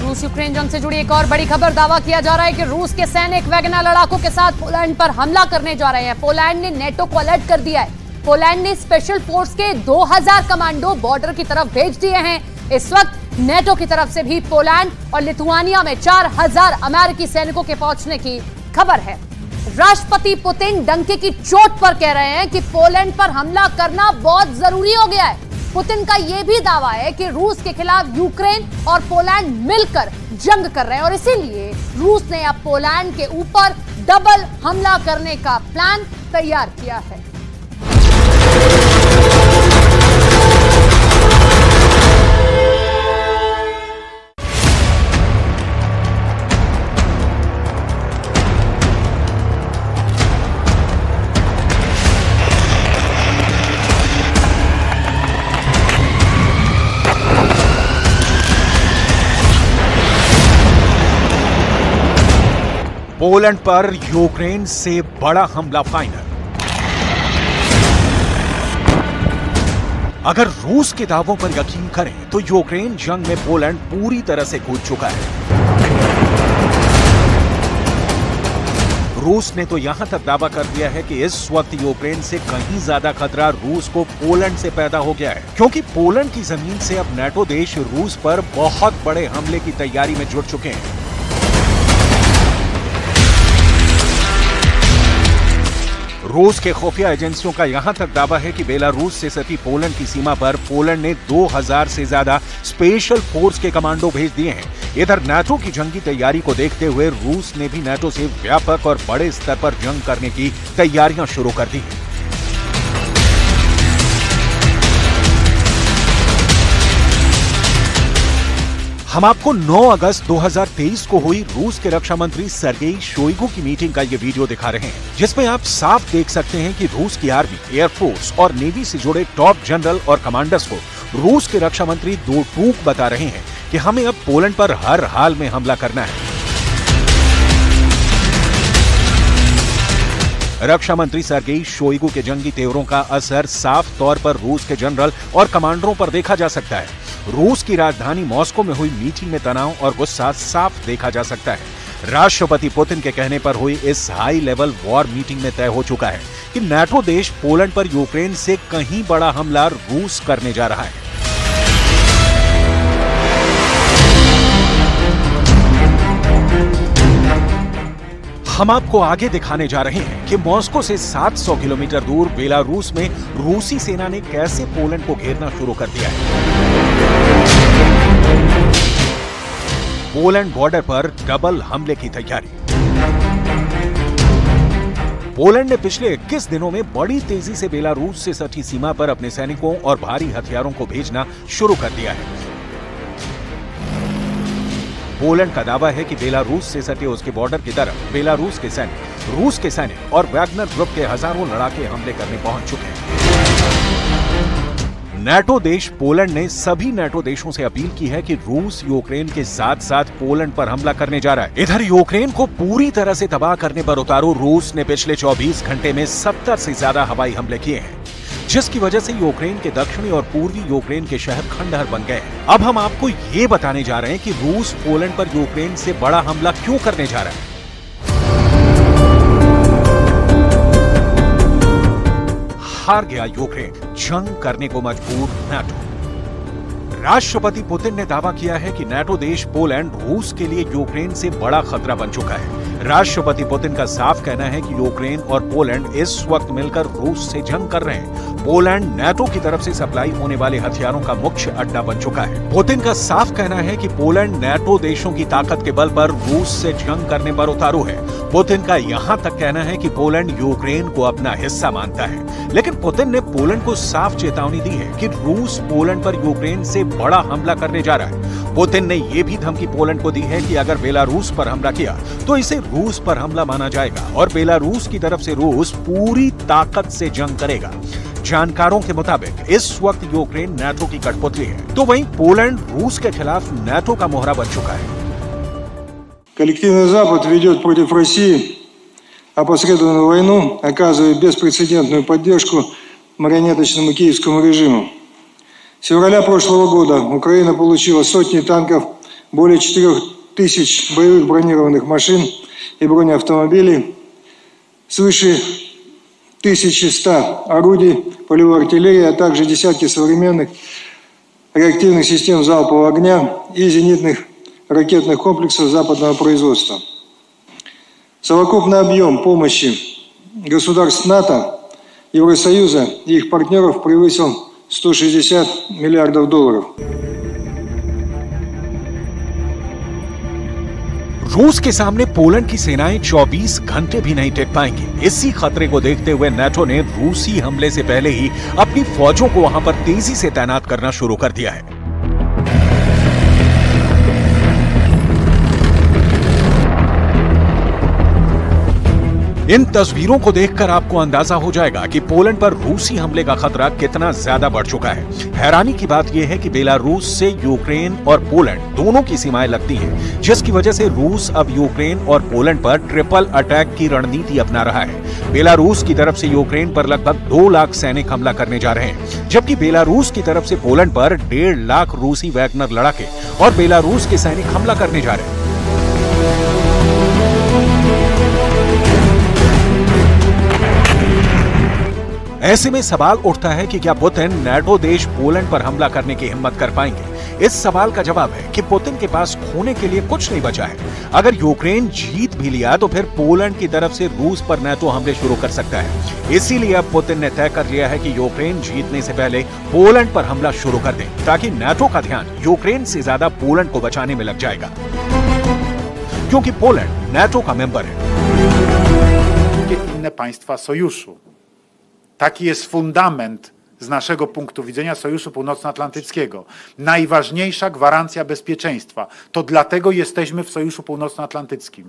रूस यूक्रेन जंग से जुड़ी एक और बड़ी खबर। दावा किया जा रहा है कि रूस के सैनिक वैगनर लड़ाकों के साथ पोलैंड पर हमला करने जा रहे हैं। पोलैंड ने नेटो को अलर्ट कर दिया है। पोलैंड ने स्पेशल फोर्स के 2000 कमांडो बॉर्डर की तरफ भेज दिए हैं। इस वक्त नेटो की तरफ से भी पोलैंड और लिथुआनिया में 4000 अमेरिकी सैनिकों के पहुंचने की खबर है। राष्ट्रपति पुतिन डंके की चोट पर कह रहे हैं कि पोलैंड पर हमला करना बहुत जरूरी हो गया है। पुतिन का यह भी दावा है कि रूस के खिलाफ यूक्रेन और पोलैंड मिलकर जंग कर रहे हैं और इसीलिए रूस ने अब पोलैंड के ऊपर डबल हमला करने का प्लान तैयार किया है। पोलैंड पर यूक्रेन से बड़ा हमला फाइनल। अगर रूस के दावों पर यकीन करें तो यूक्रेन जंग में पोलैंड पूरी तरह से कूद चुका है। रूस ने तो यहां तक दावा कर दिया है कि इस वक्त यूक्रेन से कहीं ज्यादा खतरा रूस को पोलैंड से पैदा हो गया है, क्योंकि पोलैंड की जमीन से अब नेटो देश रूस पर बहुत बड़े हमले की तैयारी में जुट चुके हैं। रूस के खुफिया एजेंसियों का यहां तक दावा है कि बेलारूस से सटी पोलैंड की सीमा पर पोलैंड ने 2000 से ज्यादा स्पेशल फोर्स के कमांडो भेज दिए हैं। इधर नाटो की जंगी तैयारी को देखते हुए रूस ने भी नाटो से व्यापक और बड़े स्तर पर जंग करने की तैयारियां शुरू कर दी हैं। हम आपको 9 अगस्त 2023 को हुई रूस के रक्षा मंत्री सर्गेई शोइगु की मीटिंग का ये वीडियो दिखा रहे हैं, जिसमें आप साफ देख सकते हैं कि रूस की आर्मी, एयरफोर्स और नेवी से जुड़े टॉप जनरल और कमांडर्स को रूस के रक्षा मंत्री दो टूक बता रहे हैं कि हमें अब पोलैंड पर हर हाल में हमला करना है। रक्षा मंत्री सर्गेई शोइगु के जंगी तेवरों का असर साफ तौर पर रूस के जनरल और कमांडरों पर देखा जा सकता है। रूस की राजधानी मॉस्को में हुई मीटिंग में तनाव और गुस्सा साफ देखा जा सकता है। राष्ट्रपति पुतिन के कहने पर हुई इस हाई लेवल वॉर मीटिंग में तय हो चुका है कि नाटो देश पोलैंड पर यूक्रेन से कहीं बड़ा हमला रूस करने जा रहा है। हम आपको आगे दिखाने जा रहे हैं कि मॉस्को से 700 किलोमीटर दूर बेलारूस में रूसी सेना ने कैसे पोलैंड को घेरना शुरू कर दिया है। पोलैंड बॉर्डर पर डबल हमले की तैयारी। पोलैंड ने पिछले 21 दिनों में बड़ी तेजी से बेलारूस से सटी सीमा पर अपने सैनिकों और भारी हथियारों को भेजना शुरू कर दिया है। पोलैंड का दावा है कि बेलारूस से सटे उसके बॉर्डर की तरफ बेलारूस के सैनिक, रूस के सैनिक और वैगनर ग्रुप के हजारों लड़ाके हमले करने पहुंच चुके हैं। नाटो देश पोलैंड ने सभी नाटो देशों से अपील की है कि रूस यूक्रेन के साथ साथ पोलैंड पर हमला करने जा रहा है। इधर यूक्रेन को पूरी तरह से तबाह करने पर उतारू रूस ने पिछले 24 घंटे में 70 से ज्यादा हवाई हमले किए हैं, जिसकी वजह से यूक्रेन के दक्षिणी और पूर्वी यूक्रेन के शहर खंडहर बन गए हैं। अब हम आपको ये बताने जा रहे हैं कि रूस पोलैंड पर यूक्रेन से बड़ा हमला क्यों करने जा रहा है। हार गया यूक्रेन, जंग करने को मजबूर नाटो। राष्ट्रपति पुतिन ने दावा किया है कि नाटो देश पोलैंड रूस के लिए यूक्रेन से बड़ा खतरा बन चुका है। राष्ट्रपति पुतिन का साफ कहना है कि यूक्रेन और पोलैंड इस वक्त मिलकर रूस से जंग कर रहे हैं। पोलैंड नाटो की तरफ से सप्लाई होने वाले हथियारों का मुख्य अड्डा बन चुका है। पुतिन का साफ कहना है कि पोलैंड नाटो देशों की ताकत के बल पर रूस से जंग करने पर उतारू है। पुतिन का यहां तक कहना है कि पोलैंड यूक्रेन को अपना हिस्सा मानता है, लेकिन पुतिन ने पोलैंड को साफ चेतावनी दी है कि रूस पोलैंड पर यूक्रेन से बड़ा हमला करने जा रहा है। पुतिन ने यह भी धमकी पोलैंड को दी है कि अगर बेलारूस पर हमला किया तो इसे रूस पर हमला माना जाएगा और बेलारूस की तरफ से रूस पूरी ताकत से जंग करेगा। जानकारों के मुताबिक इस वक्त यूक्रेन नाटो की कठपुतली है, तो वहीं पोलैंड रूस के खिलाफ नाटो का मोहरा बन चुका है। Коллективный Запад ведет против России опосредованную войну, оказывая беспрецедентную поддержку марионеточному киевскому режиму. С февраля прошлого года Украина получила сотни танков более 4000 боевых бронированных машин и бронеавтомобилей, свыше 1100 орудий полевой артиллерии, а также десятки современных реактивных систем залпового огня и зенитных ракетных комплексов западного производства. Совокупный объем помощи государств НАТО, Евросоюза и их партнеров превысил $160 миллиардов. रूस के सामने पोलैंड की सेनाएं 24 घंटे भी नहीं टिक पाएंगी। इसी खतरे को देखते हुए नाटो ने रूसी हमले से पहले ही अपनी फौजों को वहां पर तेजी से तैनात करना शुरू कर दिया है। इन तस्वीरों को देखकर आपको अंदाजा हो जाएगा कि पोलैंड पर रूसी हमले का खतरा कितना ज्यादा बढ़ चुका है। हैरानी की बात यह है कि बेलारूस से यूक्रेन और पोलैंड दोनों की सीमाएं लगती हैं, जिसकी वजह से रूस अब यूक्रेन और पोलैंड पर ट्रिपल अटैक की रणनीति अपना रहा है। बेलारूस की तरफ से यूक्रेन पर लगभग 2 लाख सैनिक हमला करने जा रहे हैं, जबकि बेलारूस की तरफ से पोलैंड पर 1.5 लाख रूसी वैगनर लड़ाके और बेलारूस के सैनिक हमला करने जा रहे हैं। ऐसे में सवाल उठता है कि क्या पुतिन नाटो देश पोलैंड पर हमला करने की हिम्मत कर पाएंगे? इस सवाल का जवाब है कि पुतिन के पास खोने के लिए कुछ नहीं बचा है। अगर यूक्रेन जीत भी लिया तो फिर पोलैंड की तरफ से रूस पर नाटो हमले शुरू कर सकता है। इसीलिए अब पुतिन ने तय कर लिया है कि यूक्रेन जीतने से पहले पोलैंड पर हमला शुरू कर दें, ताकि नाटो का ध्यान यूक्रेन से ज्यादा पोलैंड को बचाने में लग जाएगा, क्योंकि पोलैंड नाटो का मेंबर है। Inne państwa sojuszu. Taki jest fundament z naszego punktu widzenia Sojuszu Północnoatlantyckiego. Najważniejsza gwarancja bezpieczeństwa. To dlatego jesteśmy w Sojuszu Północnoatlantyckim,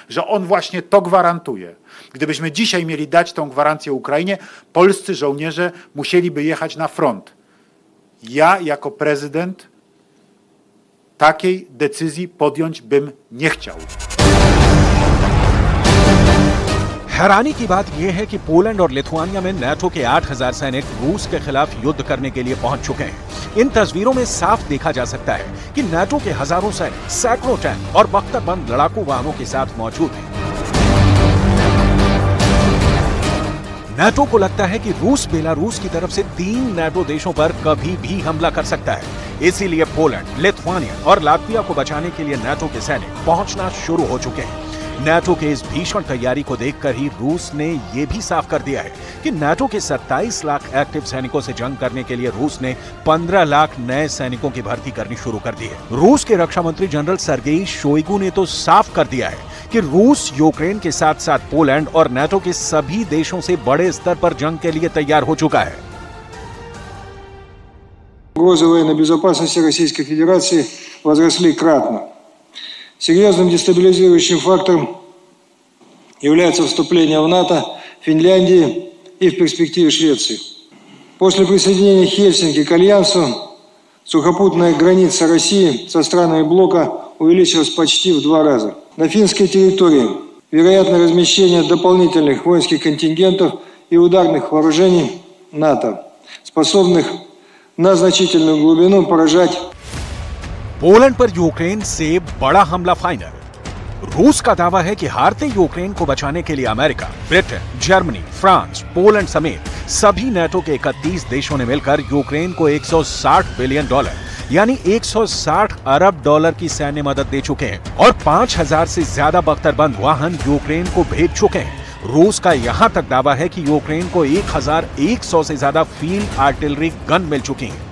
że on właśnie to gwarantuje. Gdybyśmy dzisiaj mieli dać tą gwarancję Ukrainie, polscy żołnierze musieliby jechać na front. Ja jako prezydent takiej decyzji podjąć bym nie chciał. हैरानी की बात यह है कि Poland और Lithuania में NATO के 8000 सैनिक रूस के खिलाफ युद्ध करने के लिए पहुंच चुके हैं। इन तस्वीरों में साफ देखा जा सकता है कि नाटो के हजारों सैनिक, सैकड़ों टैंक और बख्तरबंद लड़ाकू वाहनों के साथ मौजूद हैं। नाटो को लगता है कि रूस बेलारूस की तरफ से 3 नाटो देशों पर कभी भी हमला कर सकता है। इसीलिए पोलैंड, लिथुआनिया और लातविया को बचाने के लिए नाटो के सैनिक पहुंचना शुरू हो चुके हैं। नाटो के इस भीषण तैयारी को देखकर ही रूस ने यह भी साफ कर दिया है कि नाटो के 27 लाख एक्टिव सैनिकों से जंग करने के लिए रूस ने 15 लाख नए सैनिकों की भर्ती करनी शुरू कर दी है। रूस के रक्षा मंत्री जनरल सर्गेई शोइगु ने तो साफ कर दिया है कि रूस यूक्रेन के साथ साथ पोलैंड और नाटो के सभी देशों से बड़े स्तर पर जंग के लिए तैयार हो चुका है। Угрозы военной безопасности Российской Федерации возросли кратно. Серьезным дестабилизирующим фактором является вступление в НАТО Финляндии и в перспективе Швеции. После присоединения Хельсинки к Альянсу сухопутная граница России со странами блока увеличилась почти в 2 раза. На финской территории вероятно размещение дополнительных воинских контингентов и ударных вооружений НАТО, способных на значительную глубину поражать. पोलैंड पर यूक्रेन से बड़ा हमला फाइनल। रूस का दावा है कि हारते यूक्रेन को बचाने के लिए America, Britain, Germany, France, Poland समेत सभी नाटो के 31 देशों ने मिलकर यूक्रेन को $160 बिलियन यानी 160 अरब डॉलर की सैन्य मदद दे चुके हैं और 5000 से ज्यादा बख्तरबंद वाहन यूक्रेन को भेज चुके हैं। रूस का यहां तक दावा है कि यूक्रेन को 1100 से ज्यादा फील्ड आर्टिलरी गन मिल चुकी हैं।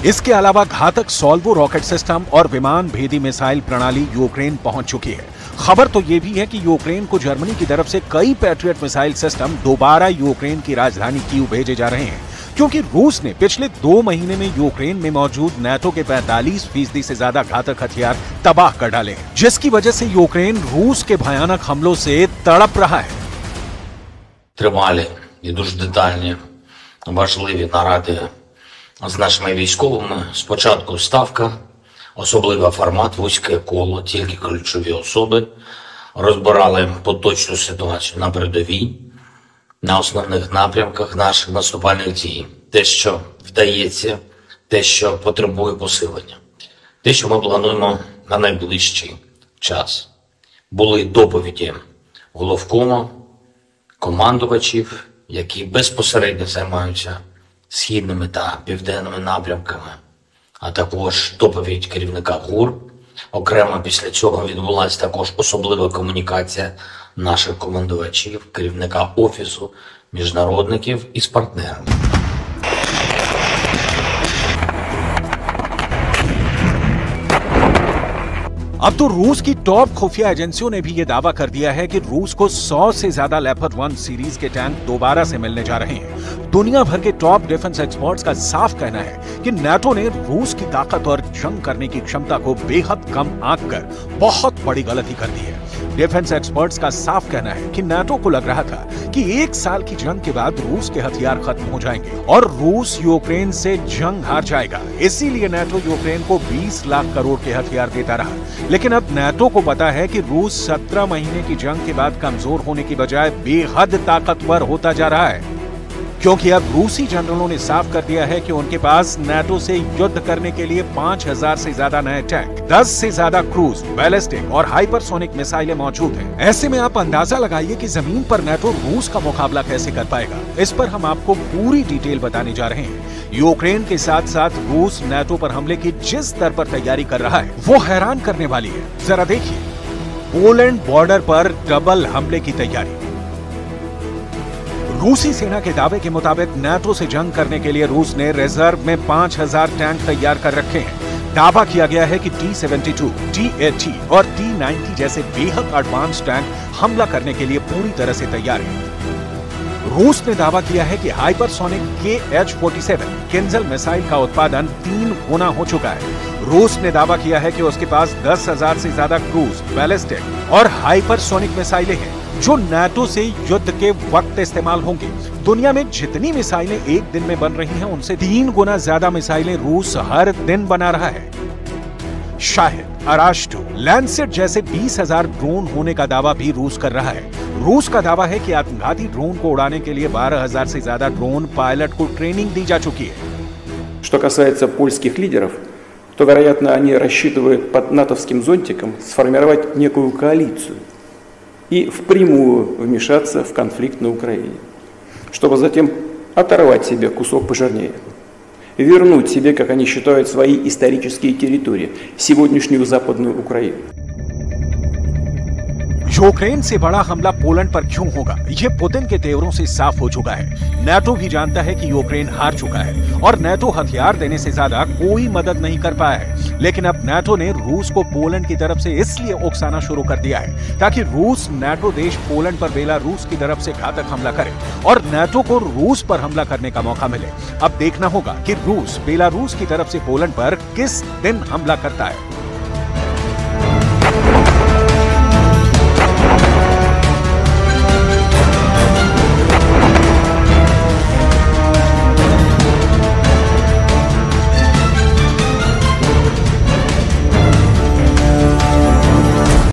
इसके अलावा घातक सॉल्वो रॉकेट सिस्टम और विमान भेदी मिसाइल प्रणाली यूक्रेन पहुंच चुकी है। खबर तो यह भी है कि यूक्रेन को जर्मनी की तरफ से कई पैट्रियट मिसाइल सिस्टम दोबारा यूक्रेन की राजधानी कीव भेजे जा रहे हैं, क्योंकि रूस ने पिछले 2 महीने में यूक्रेन में मौजूद नाटो के 45% से ज्यादा घातक हथियार तबाह कर डाले हैं, जिसकी वजह से यूक्रेन रूस के भयानक हमलों से तड़प रहा है। Тривалі і дуже детальні, важливі наради з нашими військовими. Спочатку ставка, особливий формат, вузьке коло, тільки ключові особи. Розбирали поточну ситуацію на передовій, на основних напрямках наших наступальних дій. Те, що вдається, те, що потребує посилення, те, що ми плануємо на найближчий час. Були доповіді головкому, командувачів, які безпосередньо займаються східними та південними напрямками, а також доповідь керівника ГУР. Окремо після цього відбулася також особлива комунікація наших командувачів, керівника Офісу міжнародників із партнерами. अब तो रूस की टॉप खुफिया एजेंसियों ने भी ये दावा कर दिया है कि रूस को 100 से ज्यादा लेपर्ड 1 सीरीज के टैंक दोबारा से मिलने जा रहे हैं। दुनिया भर के टॉप डिफेंस एक्सपर्ट्स का साफ कहना है कि नाटो ने रूस की ताकत और जंग करने की क्षमता को बेहद कम आंककर बहुत बड़ी गलती कर दी है। डिफेंस एक्सपर्ट्स का साफ कहना है कि नाटो को लग रहा था कि 1 साल की जंग के बाद रूस के हथियार खत्म हो जाएंगे और रूस यूक्रेन से जंग हार जाएगा। इसीलिए नाटो यूक्रेन को 20 लाख करोड़ के हथियार देता रहा। लेकिन अब नाटो को पता है कि रूस 17 महीने की जंग के बाद कमजोर होने की बजाय बेहद ताकतवर होता जा रहा है, क्योंकि अब रूसी जनरलों ने साफ कर दिया है कि उनके पास नाटो से युद्ध करने के लिए 5000 से ज्यादा नए टैंक, 10 से ज्यादा क्रूज, बैलिस्टिक और हाइपरसोनिक मिसाइलें मौजूद हैं। ऐसे में आप अंदाजा लगाइए कि जमीन पर नाटो रूस का मुकाबला कैसे कर पाएगा। इस पर हम आपको पूरी डिटेल बताने जा रहे हैं। यूक्रेन के साथ साथ रूस नाटो पर हमले की जिस स्तर पर तैयारी कर रहा है वो हैरान करने वाली है। जरा देखिए, पोलैंड बॉर्डर पर डबल हमले की तैयारी। रूसी सेना के दावे के मुताबिक नाटो से जंग करने के लिए रूस ने रिजर्व में 5000 टैंक तैयार कर रखे हैं। दावा किया गया है कि T-72, T-80 और T-90 जैसे बेहद एडवांस टैंक हमला करने के लिए पूरी तरह से तैयार हैं। रूस ने दावा किया है कि हाइपरसोनिक KH-47 किंजल मिसाइल का उत्पादन 3 गुना हो चुका है। रूस ने दावा किया है कि उसके पास 10,000 से ज्यादा क्रूज, बैलिस्टिक और हाइपरसोनिक मिसाइलें हैं जो नाटो से युद्ध के वक्त इस्तेमाल होंगी। दुनिया में जितनी मिसाइलें एक दिन में बन रही हैं उनसे 3 गुना ज्यादा मिसाइलें रूस हर दिन बना रहा है। शाहिद, अराश्टू, लैंसेट जैसे 20,000 ड्रोन होने का दावा भी रूस कर रहा है। रूस का दावा है कि आत्मघाती ड्रोन को उड़ाने के लिए 12,000 से ज्यादा ड्रोन पायलट को ट्रेनिंग दी जा चुकी है। Что касается польских лидеров, то, вероятно, они рассчитывают под натовским зонтиком сформировать некую коалицию и впрямую вмешаться в конфликт на Украине, чтобы затем оторвать себе кусок пожирнее, вернуть себе, как они считают, свои исторические территории, сегодняшнюю Западную Украину. यूक्रेन से बड़ा हमला पोलैंड पर क्यों होगा, ये पुतिन के तेवरों से साफ हो चुका है। नाटो भी जानता है कि यूक्रेन हार चुका है और नाटो हथियार देने से ज्यादा कोई मदद नहीं कर पाया है। लेकिन अब नाटो ने रूस को पोलैंड की तरफ से इसलिए उकसाना शुरू कर दिया है ताकि रूस नाटो देश पोलैंड पर बेलारूस की तरफ से घातक हमला करे और नाटो को रूस पर हमला करने का मौका मिले। अब देखना होगा कि रूस बेलारूस की तरफ से पोलैंड पर किस दिन हमला करता है।